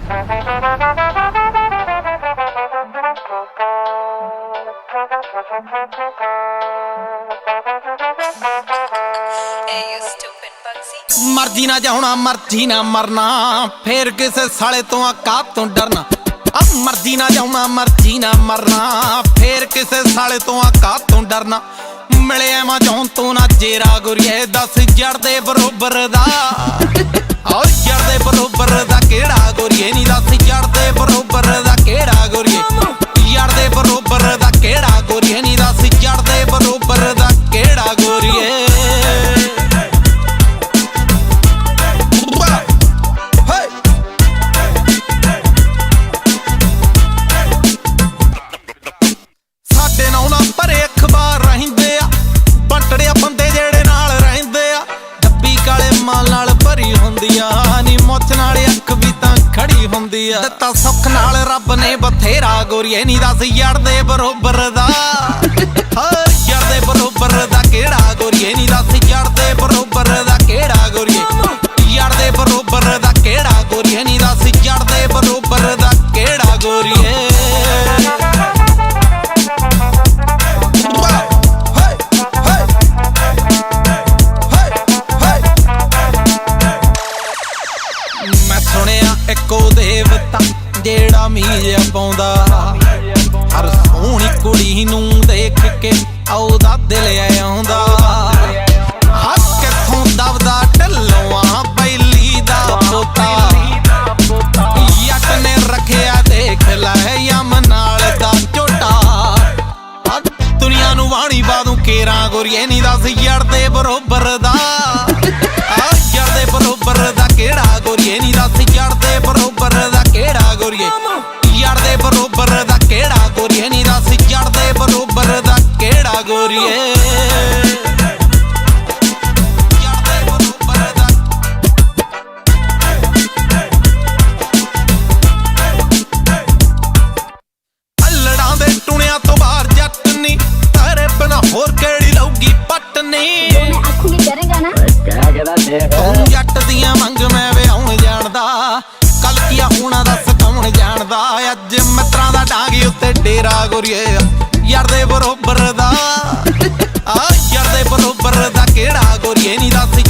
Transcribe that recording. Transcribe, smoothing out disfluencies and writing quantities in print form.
मर्जी ना जाना मर्जी ना मरना, फिर किसे साले तो औकात तो डरना। मर्जी ना जाना मर्जी ना मरना, फिर किसे साले तो औकात तो डरना। मिले मैं जौन तो ना जेरा गुरिए, 10 जड़ दे बरोबर दा और जड़ दे बरोबर दा केड़ा गुरिए नी, 10 जड़ दे बरोबर दा केड़ा गुरिए, जड़ दे बरोबर दा केड़ा गुरिए नी, 10 जड़ दे बरोबर दा केड़ा गुरिए। ਦਿੱਤਾ ਸੁੱਖ ਨਾਲ ਰੱਬ ਨੇ ਬਥੇਰਾ ਗੋਰੀਏ ਨੀ, 10 ਯਾਰ ਦੇ ਬਰੋਬਰ ਦਾ ਯਾਰ ਦੇ ਬਰੋਬਰ ਦਾ ਕਿਹੜਾ ਗੋਰੀਏ ਨੀ, 10 ਯਾਰ ਦੇ ਬਰੋਬਰ ਦਾ ਕਿਹੜਾ ਗੋਰੀਏ, ਯਾਰ ਦੇ ਬਰੋਬਰ ਦਾ ਕਿਹੜਾ ਗੋਰੀਏ ਨੀ, 10 ਯਾਰ ਦੇ ਬਰੋਬਰ ਦਾ ਕਿਹੜਾ ਗੋਰੀਏ। ਮੈਂ ਸੁਣਿਆ ਇੱਕੋ ਦੇਵਤਾ ਜਿਹੜਾ ਮੀਂਹ ਪਾਉਂਦਾ, ਹਰ ਸੋਹਣੀ ਕੁੜੀ ਨੂੰ ਦੇਖ ਕੇ ਉਹਦਾ ਦਿਲ ਆਉਂਦਾ। ਕਿੱਥੋਂ ਦਬਦਾ ਢੱਲੋਂ ਪਹਿਲੀ ਦਾ ਪੋਤਾ, ਜੱਟ ਨੇ ਰੱਖਿਆ ਦੇਖ ਲੈ ਯਮ ਨਾਲ ਦਾ ਝੋਟਾ। ਦੁਨੀਆ ਨੂੰ ਵਾਣੀ ਪਾ ਦੂੰ ਕੇਰਾਂ ਗੋਰੀਏ ਨੀ, 10 ਯਾਰ ਦੇ ਬਰੋਬਰ ਦਾ ਯਾਰ ਦੇ ਬਰੋਬਰ ਦਾ ਕਿਹੜਾ ਗੋਰੀਏ ਨੀ, 10 ਯਾਰ ਦੇ ਬਰੋਬਰ ਦਾ ਕਿਹੜਾ ਗੋਰੀਏ, ਯਾਰ ਦੇ ਬਰੋਬਰ ਦਾ ਕਿਹੜਾ ਗੋਰੀਏ ਨੀ, 10 ਯਾਰ ਦੇ ਬਰੋਬਰ ਦਾ ਕਿਹੜਾ ਗੋਰੀਏ। ਅਲੜਾਂ ਦੇ ਟੁਣਿਆਂ ਤੋਂ ਬਾਹਰ ਜੱਟ ਨੀ, ਤਾਰੇ ਬਿਨਾ ਹੋਰ ਕਿਹੜੀ ਲਊਗੀ ਪੱਟ ਨੀ। ਤੂੰ ਜੱਟ ਦੀਆਂ ਮੰਗ ਮੈਂ ਵਿਆਹੁਣ ਜਾਣਦਾ, ਕੱਲ ਕੀ ਹੋਣਾ ਦੱਸ ਕੌਣ ਜਾਣਦਾ। ਅੱਜ ਮਿੱਤਰਾਂ ਦਾ ਡਾਂਗੀ ਉੱਤੇ ਡੇਰਾ ਗੋਰੀਏ, ਯਾਰ ਦੇ ਬਰੋਬਰ ਦਾ ਯਾਰ ਦੇ ਬਰੋਬਰ ਦਾ ਕਿਹੜਾ ਗੋਰੀਏ ਨੀ, 10